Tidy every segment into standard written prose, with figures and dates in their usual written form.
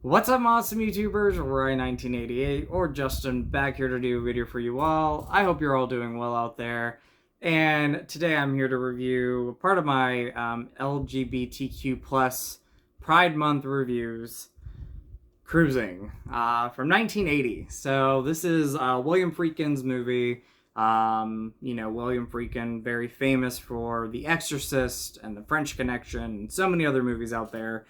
What's up, awesome YouTubers? Roy 1988 or Justin back here to do a video for you all. I hope you're all doing well out there. And today I'm here to review part of my LGBTQ plus Pride Month reviews, Cruising, from 1980. So this is William Friedkin's movie. William Friedkin, very famous for The Exorcist and The French Connection and so many other movies out there.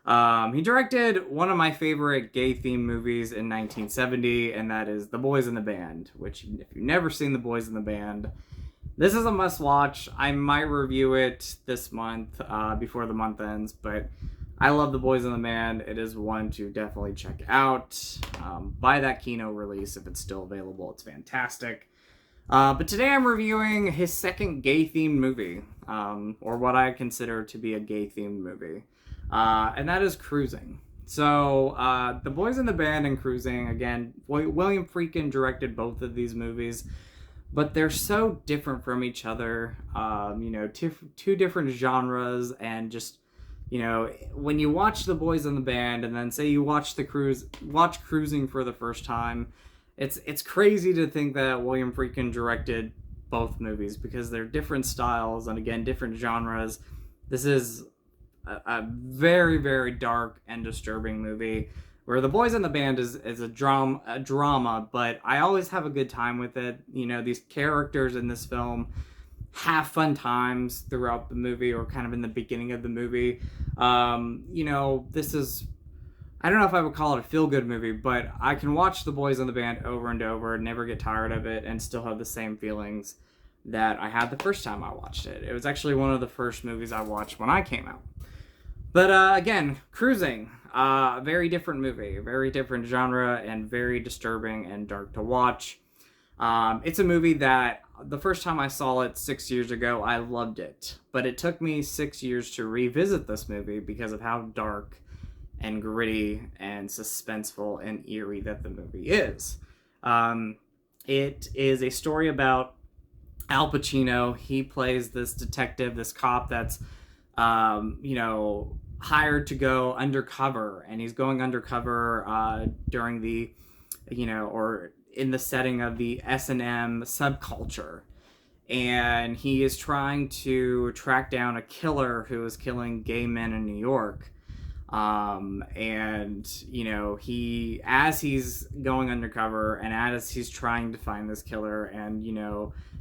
He directed one of my favorite gay-themed movies in 1970, and that is The Boys in the Band, which, if you've never seen The Boys in the Band, this is a must-watch. I might review it this month, before the month ends, but I love The Boys in the Band. It is one to definitely check out. Buy that Kino release if it's still available. It's fantastic. But today I'm reviewing his second gay-themed movie, or what I consider to be a gay-themed movie. And that is Cruising. So, The Boys in the Band and Cruising, again, William Friedkin directed both of these movies, but they're so different from each other, two different genres, and just, when you watch The Boys in the Band, and then say you watch Cruising for the first time, it's crazy to think that William Friedkin directed both movies, because they're different styles, and again, different genres. This is a very, very dark and disturbing movie, where The Boys in the Band is a drama, but I always have a good time with it. These characters in this film have fun times throughout the movie, or kind of in the beginning of the movie. This is, I don't know if I would call it a feel-good movie, but I can watch The Boys in the Band over and over, never get tired of it, and still have the same feelings that I had the first time I watched it. It was actually one of the first movies I watched when I came out. But again, Cruising, very different movie, very different genre, and very disturbing and dark to watch. It's a movie that the first time I saw it 6 years ago, I loved it. But it took me 6 years to revisit this movie because of how dark and gritty and suspenseful and eerie that the movie is. It is a story about Al Pacino. He plays this detective, this cop that's hired to go undercover, and he's going undercover during the, or in the setting of the S&M subculture, and he is trying to track down a killer who is killing gay men in New York. He, as he's going undercover and as he's trying to find this killer and,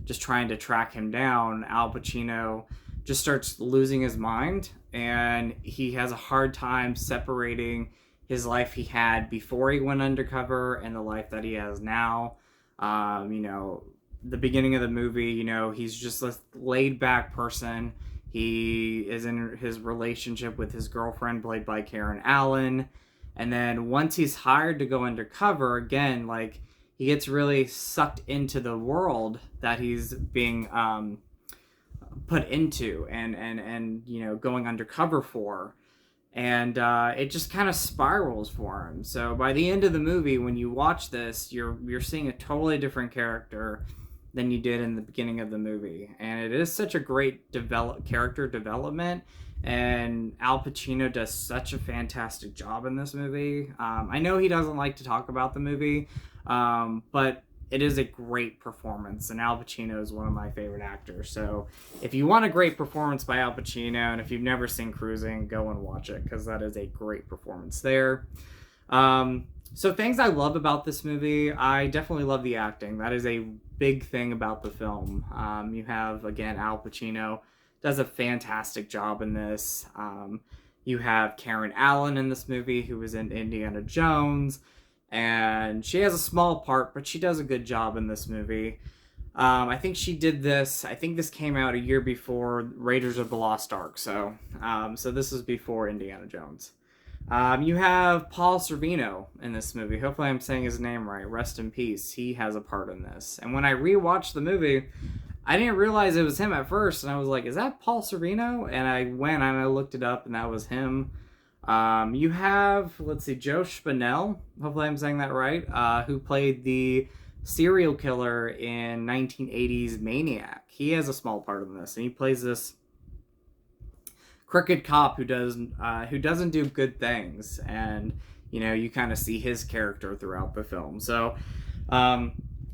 just trying to track him down, Al Pacino just starts losing his mind, and he has a hard time separating his life he had before he went undercover and the life that he has now. The beginning of the movie, he's just a laid-back person. He is in his relationship with his girlfriend, played by Karen Allen. And then once he's hired to go undercover, again, he gets really sucked into the world that he's being put into and going undercover for. And it just kind of spirals for him. So by the end of the movie, when you watch this, you're seeing a totally different character than you did in the beginning of the movie. And it is such a great character development, and Al Pacino does such a fantastic job in this movie. I know he doesn't like to talk about the movie, but it is a great performance, and Al Pacino is one of my favorite actors. So if you want a great performance by Al Pacino, and if you've never seen Cruising, go and watch it, because that is a great performance there. So things I love about this movie, I definitely love the acting. That is a big thing about the film. You have, again, Al Pacino does a fantastic job in this. You have Karen Allen in this movie, who was in Indiana Jones, and she has a small part, but she does a good job in this movie. I think this came out a year before Raiders of the Lost Ark, so this is before Indiana Jones. You have Paul Sorvino in this movie. Hopefully I'm saying his name right. Rest in peace. He has a part in this. And when I rewatched the movie, I didn't realize it was him at first, and I was like, is that Paul Sorvino? And I went and I looked it up, and that was him. You have, Joe Spinell, hopefully I'm saying that right, who played the serial killer in 1980s Maniac. He has a small part in this, and he plays this crooked cop who doesn't do good things, and you kind of see his character throughout the film. So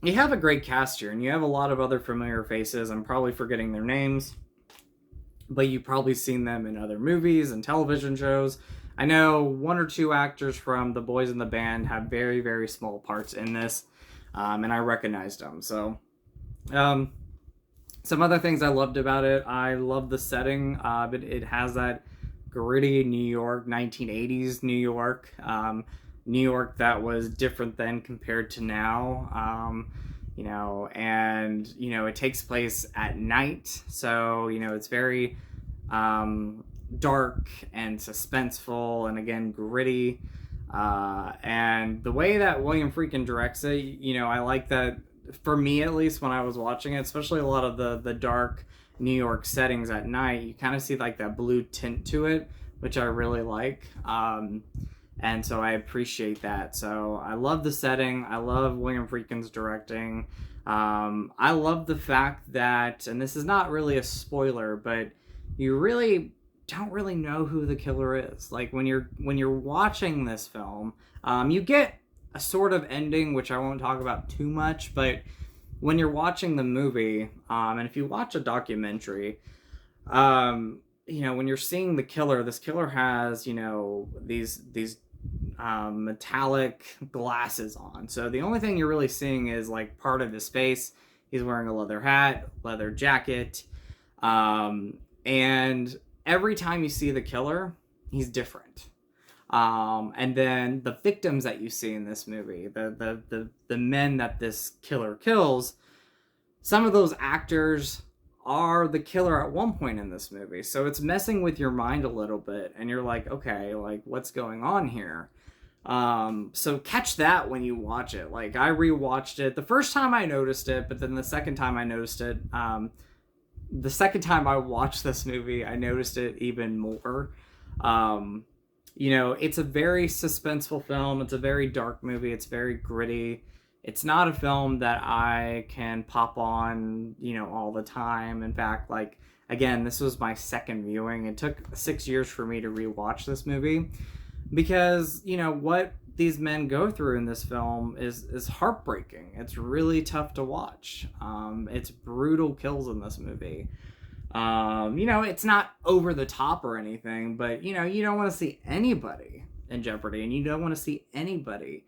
you have a great cast here, and you have a lot of other familiar faces. I'm probably forgetting their names, but you've probably seen them in other movies and television shows. I know one or two actors from The Boys in the Band have very, very small parts in this, and I recognized them. So, some other things I loved about it. I love the setting. It has that gritty New York, 1980s New York. New York that was different then compared to now. And it takes place at night, so it's very dark and suspenseful, and again gritty. And the way that William Friedkin directs it, I like that. For me, at least, when I was watching it, especially a lot of the dark New York settings at night, you kind of see like that blue tint to it, which I really like. And so I appreciate that. So I love the setting. I love William Friedkin's directing. I love the fact that, and this is not really a spoiler, but you really don't really know who the killer is. Like when you're watching this film, you get a sort of ending, which I won't talk about too much, but when you're watching the movie, and if you watch a documentary, when you're seeing the killer, this killer has, these metallic glasses on. So the only thing you're really seeing is like part of his face. He's wearing a leather hat, leather jacket, and every time you see the killer, he's different. And then the victims that you see in this movie, the men that this killer kills, some of those actors are the killer at one point in this movie. So it's messing with your mind a little bit, and you're like, okay, like what's going on here? So catch that when you watch it. Like I rewatched it. The first time I noticed it, but then the second time I noticed it, the second time I watched this movie, I noticed it even more. It's a very suspenseful film. It's a very dark movie. It's very gritty. It's not a film that I can pop on, all the time. In fact, like, again, this was my second viewing. It took 6 years for me to rewatch this movie because, what these men go through in this film is heartbreaking. It's really tough to watch. It's brutal kills in this movie. It's not over the top or anything, but, you don't want to see anybody in jeopardy, and you don't want to see anybody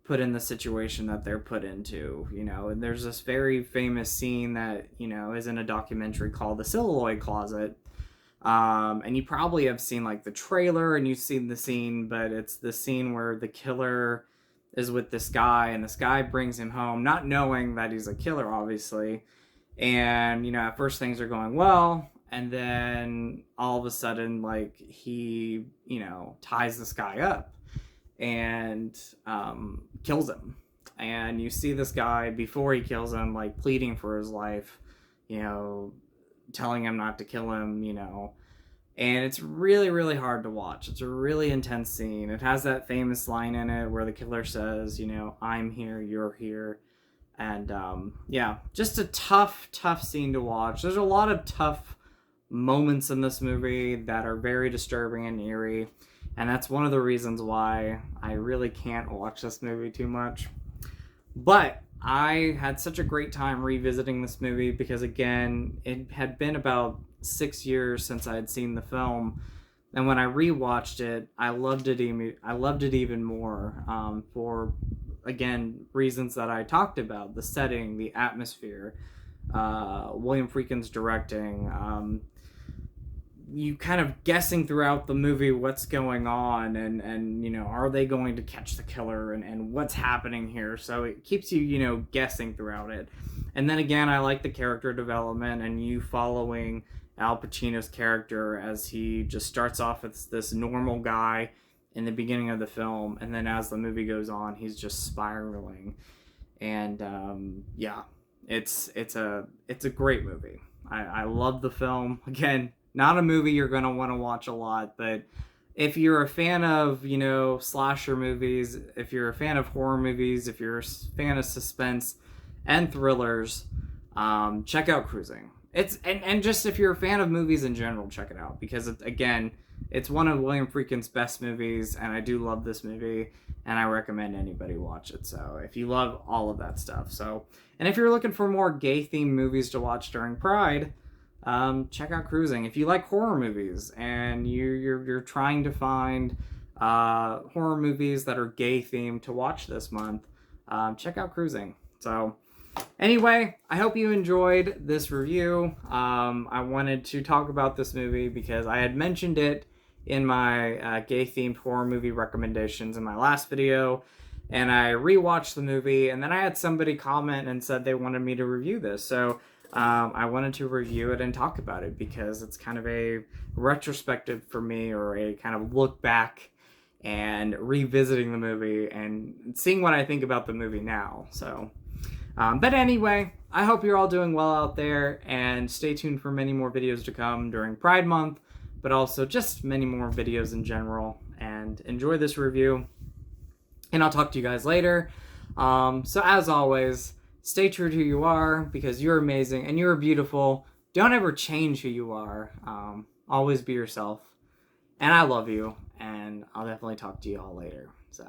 put in the situation that they're put into, and there's this very famous scene that, is in a documentary called The Celluloid Closet. And you probably have seen like the trailer and you've seen the scene, but it's the scene where the killer is with this guy and this guy brings him home, not knowing that he's a killer, obviously. And, at first things are going well. And then all of a sudden, like he, ties this guy up and kills him. And you see this guy before he kills him, like pleading for his life, telling him not to kill him, and it's really, really hard to watch. It's a really intense scene. It has that famous line in it where the killer says, I'm here, you're here. And just a tough scene to watch. There's a lot of tough moments in this movie that are very disturbing and eerie, and that's one of the reasons why I really can't watch this movie too much. But I had such a great time revisiting this movie because, again, it had been about 6 years since I had seen the film, and when I rewatched it, I loved it even more, for, again, reasons that I talked about: the setting, the atmosphere, William Friedkin's directing, you kind of guessing throughout the movie what's going on, and are they going to catch the killer, and what's happening here. So it keeps you guessing throughout it. And then again, I like the character development and you following Al Pacino's character as he just starts off as this normal guy in the beginning of the film, and then as the movie goes on, he's just spiraling. And it's a great movie. I love the film. Again, not a movie you're going to want to watch a lot, but if you're a fan of, slasher movies, if you're a fan of horror movies, if you're a fan of suspense and thrillers, check out Cruising. and just if you're a fan of movies in general, check it out, because again, it's one of William Friedkin's best movies, and I do love this movie, and I recommend anybody watch it. So if you love all of that stuff, and if you're looking for more gay themed movies to watch during Pride, check out Cruising. If you like horror movies and you're trying to find horror movies that are gay themed to watch this month, check out Cruising. So anyway, I hope you enjoyed this review. I wanted to talk about this movie because I had mentioned it in my gay-themed horror movie recommendations in my last video, and I rewatched the movie, and then I had somebody comment and said they wanted me to review this. So I wanted to review it and talk about it because it's kind of a retrospective for me, or a kind of look back and revisiting the movie and seeing what I think about the movie now. So but anyway, I hope you're all doing well out there, and stay tuned for many more videos to come during Pride Month, but also just many more videos in general. And enjoy this review, and I'll talk to you guys later. So as always, stay true to who you are, because you're amazing and you're beautiful. Don't ever change who you are. Always be yourself. And I love you, and I'll definitely talk to you all later. So